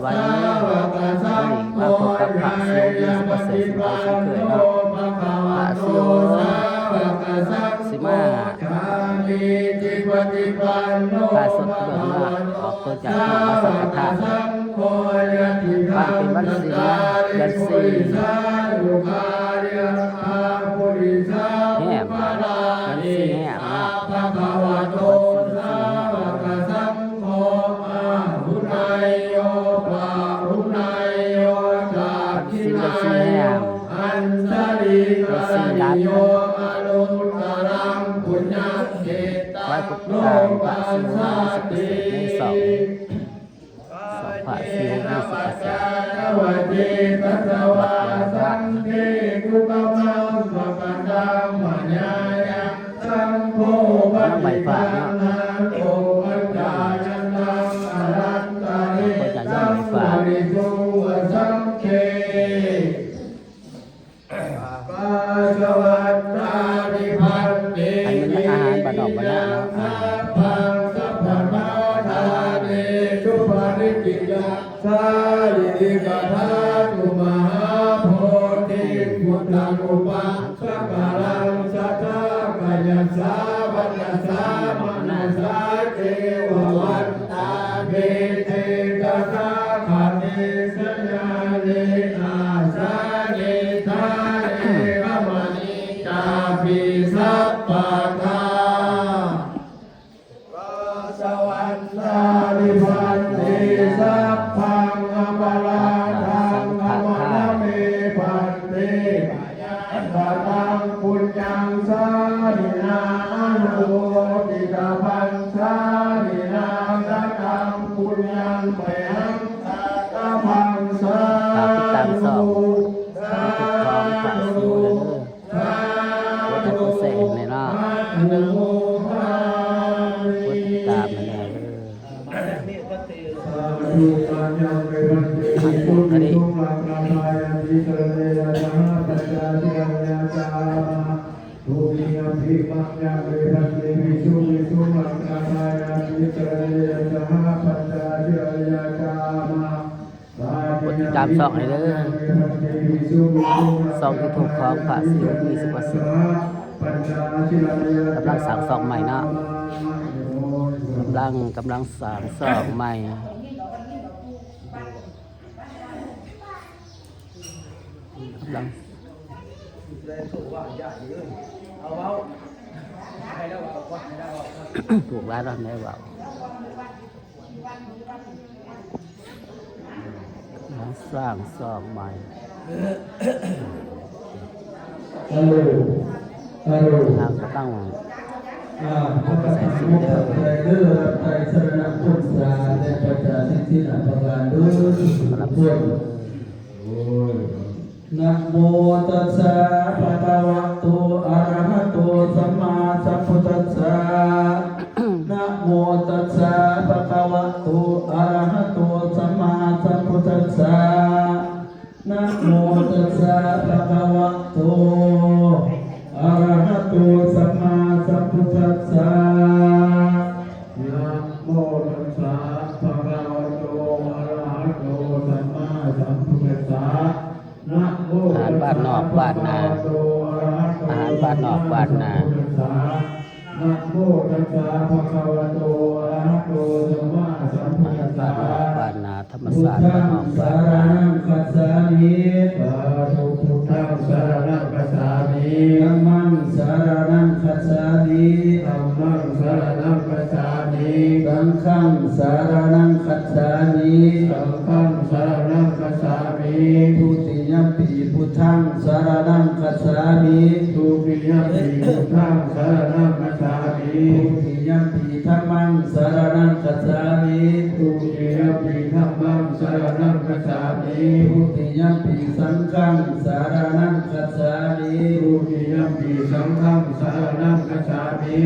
บายดีมาพบกับพระสิโยสุปเสสสิมาสิเคยเนาะพระสิโยสิมาพาสดเบิ่งว่าออกตัวจากห้องมาสังฆทานบ้านเป็นบ้านศิลาเดือนสี่แห่มเดือนสี่แห่มเนาะสิเดือนสี่แห่มเดือนสี่ล้านไว้พุทธตามพระสิโยสุปเสสในสองพระสิโยสุปเสสวัดยาน้ำใบฝาดเนาะก็จะย่อใบฝาดอันนี้อาหารบ้านนอกบ้านนาเนาะสาลิกาธาตุมหาโพธิพุทธังอุปัสสกาลังสัทธากายสาวัญสามนัสสาเทววัตตาเบเทตถาคาเนสยาเนอาสาเนทาเนรมณิกาปิสัพพะทาสวัสดิพันติสัพพังอปาราทังอมนะเมพันติสัพพังปุญญังสานินาอนุโมทิตาพันสานินาสักขังปุญญังเปหังสัตพังสาธุทุกของพระสิโยวัดพุทธเสกในเนาะวัดตามมาแล้วอันนี้ทุติยมภิมังยังเวทัสเตวิสุวิสุมังคาทายามิเตเรยะหะปัจจาเจริยกามะตามสองเลยเด้อสองที่ถูกของพระสิโยมีสุปเสสกำลังสั่งสองใหม่เนาะกำลังสั่งสองใหม่กำลังถูกแล้วได้ว่าสร้างสองใหม่ทางก็ต้องใส่สิ่งเดิมนะโมตัสสะภะคะวะโตอะระหะโตสัมมาสัมพุทธัสสะนะโมตัสสะภะคะวะโตอะระหะโตสัมมาสัมพุทธัสสะนะโมตัสสะภะคะวะโตอะระหะโตสัมมาสัมพุทธัสสะนะโมตัสสะภะคะวะโตอะระหะโตสัมมาสัมพุทธัสสะอาหารบ้านนอกบ้านนาอาหารบ้านนอกบ้านนานะโมตัสสะภะคะวะโตอะระหะโตสัมมาสัมพุทธัสสะบ้านนาธรรมศาสตร์บ้านนอกบ้านนาคัจฉามิสาธุพุทธังสรณังคัจฉามิธัมมังสรณังคัจฉามิธัมมังสรณังคัจฉามิสังฆังสรณังคัจฉามิสังฆังสรณังคัจฉามิทุติยมปีพุทธังสรณังคัจฉามิทุติยมปีพุทธังสรณังคัจฉามิทุติยมปีธัมมังสรณังคัจฉามิทุติยมปีธัมมังสรณังคัจฉามิทุติยมปีสังฆังสรณังคัจฉามิทุติยมปีสังฆังสรณังคัจฉามิ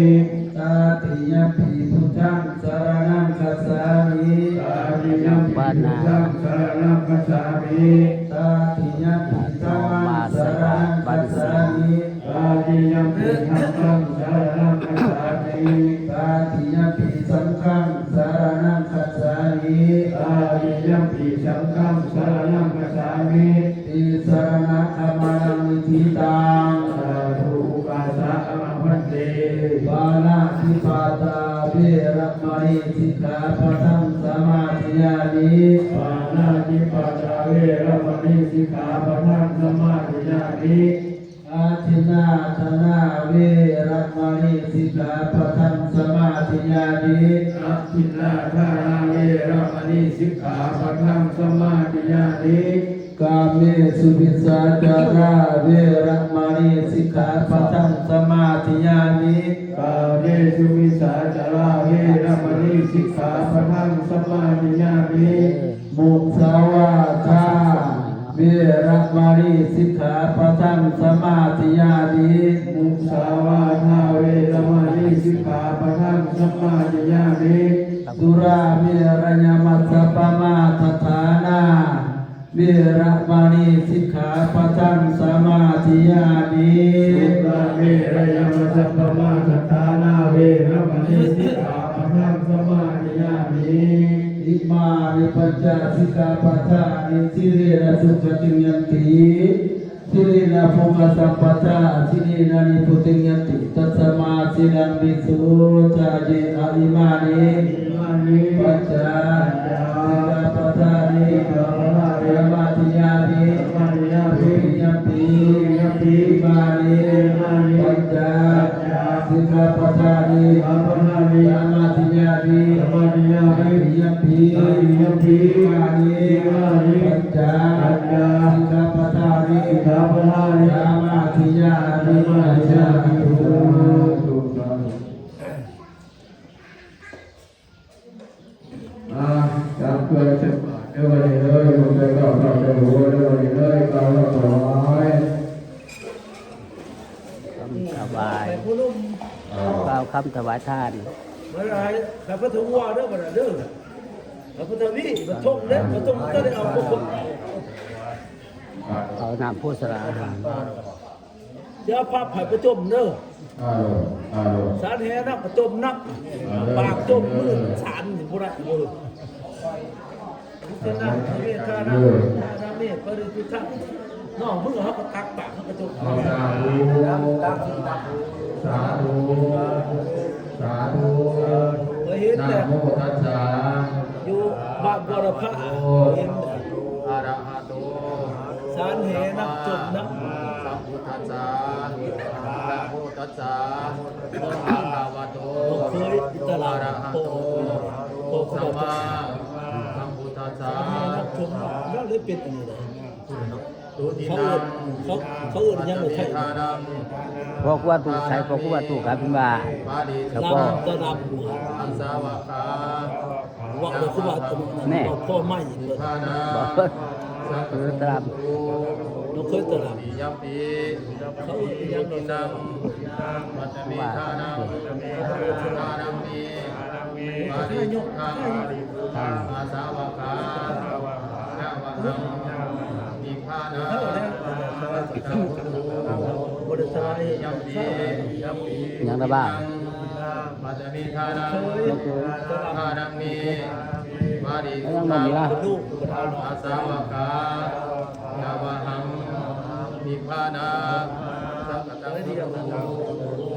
ตาติยมปีพุทธังสรณังคัจฉามิตาติยมปีพุทธังสรณังคัจฉามิตาติยมปีธัมมังสรณังคัจฉามิตาติยมปีธัมมังสรณังคัจฉามิตาติยมปีสังฆังสรณังคัจฉามิต ตาริยัมปิสังฆังสรณังคัจฉามิติสรณะธัมมังนิธิตังสาธุอุปัสสะอะระหันเตปานาติปาตาเวรมณีสิกขาปะทังสมาธิยามิปานาติปาตาเวรมณีสิกขาปะทังสมาธิยามิอาทินาธนาเวรมณีสิกขาปะทังสมาธิยามิอาทินาธนาเวรมณีสิกขาปะทังสมาธิยามิกาเมสุวิสาจาราเวรมณีสิกขาปะทังสมาธิยามิกาเมสุวิสาจาราเวรมณีสิกขาปะทังสมาธิยามิมุสาวาทาเวรมณีสิกขาปะทังสมาธิยามิมุสาวาทาเวรมณีสิกขาปะทังสมาธิยามิสุราเมรยมัสสะปะมาทฐานาเวรมณีสิกขาปะทังสมาธิยามิสุราเมรยมัสสะปะมาทฐานาเวรมณีสิกขาปะทังสมาธิยามิอิมานิปัญจสิกขาปะทานิสิเรนะสุขติยันติสิเรนะภูมิสัมปทาสิเรนะนิพุติยันติตัสมาสิลังวิสุทาเยอะอิมานิปัญจสิกขาปะทานิเวรมณียามิยัมปิอิมานิปัญจสิกขาปะทานิเวรมณียามิยัมปิอิมานิปัญจสิกขาปะทานิยามาธิยามิยามิจับเกิดจับเดี๋ยววันนี้เลยลงไปก็ต่อไปหัวเดี๋ยววันนี้เลยก็ต่อร้อย คำถวายกล่าวคำถวายทาน เมื่อไรข้าพเจ้าว่าเด้อบ่ได้เด้อข้าพเจ้าวิบ่ทงเด้อบ่ทงก็ได้เอาพวก เอาน้ำโพสราอาหาร เดี๋ยวพาไผประจมเด้อสารแหนักประจมนักปากจมมือสารสิบ่ได้เด้อเป็นนั้นเมตตานะนาเมตปริจุทังน้องมึงเฮาก็ตักปากเฮาก็จมสาธุเห็น นะ แต่ โมตัสสะ อยู่บ้านบรพะเห็น อะระหะโต สารแหนักจมนัก สัมพุทธัสสะนะโมตัสสะภะคะวะโต เคยตลาด อะระหะ โต โต โต สั เขา ม บอก มาสัมพุทธัสสะ นักชมแล้วเลยเป็นอันนี้เลย ตุติ เขา นั เอิ้ ง นยังไม่ใช่ ทานัง พอกว่าถูกใช้พอกว่าถูกครับพี่บ่า ปาดิ แล้ว ล ก็ ำตะด อังสาวะคา ำว่าเลยคือว่าตรงนั้นพ่อไม่เลย ทานา บอก สัพ คือตาม เราเคยตะด ปิยัมปี ำเขาเอิ้นยังไม่ นั ใช่ งมัจจมิทานังทานังมีปาดิยุทธังอาสาวะคาณวังนิพพานา เขาเนี่ยบริษัท ยัมปียัมปี ยังระบ้าง มัจจมิทานังทานังมีปาดิ แล้ว ยุ ยัง ท บ่ ธัง มีล่ะ ลูกกระดาษ อาสาวะกาญาวหังนิพพานาสัพพะตังทุก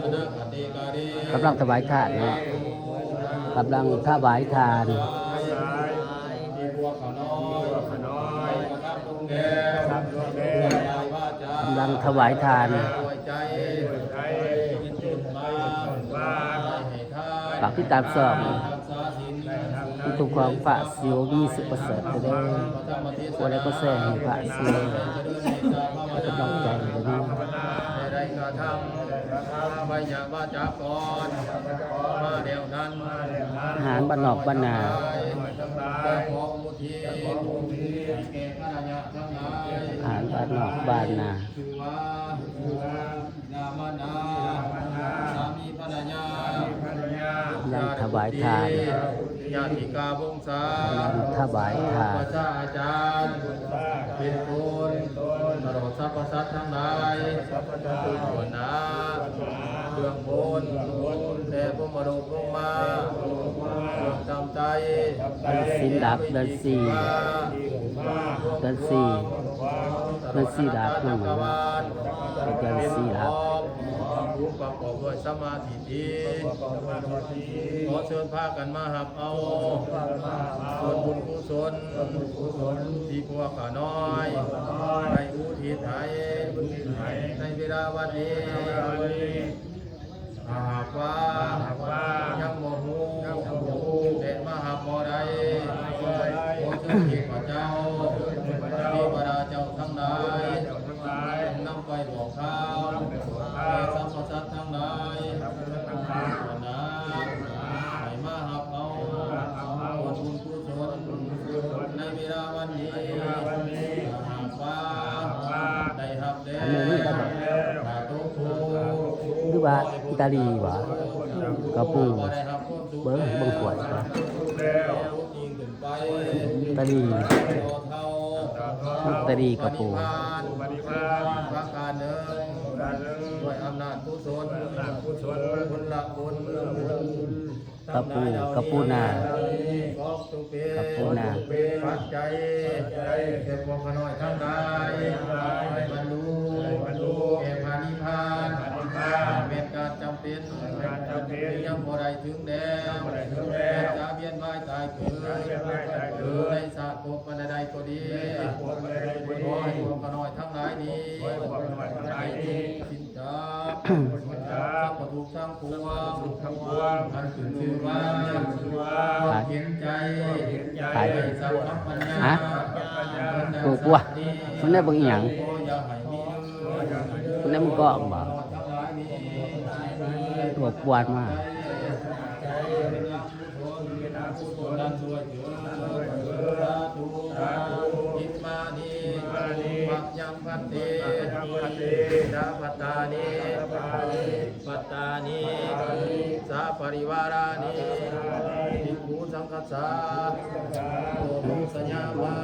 อนาคติการี กำลังถวายทานเนาะกำลังถวายทาน มีบัวขาวน้อยประทับตรงแดงกายวาจาก ำลังถวายทาน ด้วยใจยินดีมาให้ทาน ฝากที่ตามสอบ รักษาศีล ที่ถูกความฝากสิว20%จะได้วันแล้วก็แซงฝากสิวให้กำลังใจเลยนะ ได้กระทำไปอย่าว่าจาก่อนมาเดี๋ยวนั้น อาหารบ้านนอกบ้านนา ขอมุทีเกศพระญาทั้งหลาย อาหารบ้านนอกบ้านนา ชื่อว่านามนาสามีภรรยา ยังถวายทาน ญาติกาวงศา ยังถวายทาน พระเจ้าอาจารย์เป็นต้นตลอดสรรพสัตว์ทั้งหลายส่วนนาเบื้องบนแต่พระมรุลงมาเบื้องต่ำ จัย วันศีลดับเดือนสี่เดือนสี่เดือนสี่ดับนั่นหมายว่าเป็นเดือนสี่ดับ ผู้ประกอบด้วยสมาธิดีขอเชิญพากันมาหับเอาส่วนบุญกุศลที่พวกข้าน้อยในอุทิศให้ในเวลาวันนี้หากว่ายังโมโหแต่มาหับบ่ได้ขอเชิญเทพเจ้าเทวดาเจ้าทั้งหลายนำไปบอกข่าวแก่สรรพสัตว์ทั้งหลายนะให้มาหับเอาบุญกุศลในเวลาวันนี้หากว่าได้หับแล้วถ้าทุกข์ หรือว่าอิตาลีวะกระปูเบิ้งขวดวะอิตาลีกระปู ประการหนึ่งด้วยอำนาจกุศลบุญละบุญกระปูนาปัจจัยเก็บพวกน้อยทั้งหลายบรรลุแก่พานิพพานเป็นการจำเป็นยังบ่ได้ถึงแล้วจะเวียนว่ายตายเกิดในสากลปันใดก็ดีขอให้พวกน้อยทั้งหลายนี้สินจาสัพพทุกทั้งปวงอันขึ้นชื่อว่าเห็นใจสัพพปัญญา กูกลัวมันได้บางอย่างมันได้มันก็บ่ตัวปวดมากยังพันเตดาปัตตานิสาปริวารานิภิกขุสังฆัสสะโอมุสัญญามา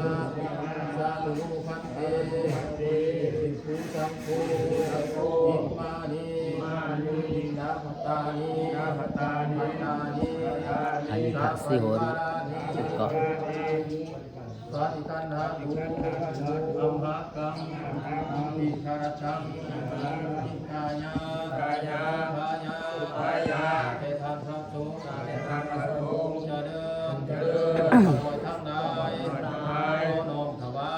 สาธุพันเตภิกขุสังโฆอิมานิดาปัตตานิอันนี้พระสิโหนก็ สาธิตันหาภูอัมหะกังอิคารตังอิกายาเตทังทัพโสจะเดินโดยทั้งหลายโอน้อมถวา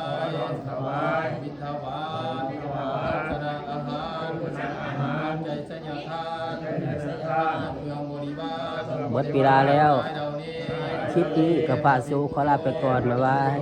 ยบิณฑบาตสนาอาหารใจสัญญาทานเครื่องบริวาร หมดเวลาแล้วคลิปนี้กับพระสูขอลาไปก่อนบ๊ายบาย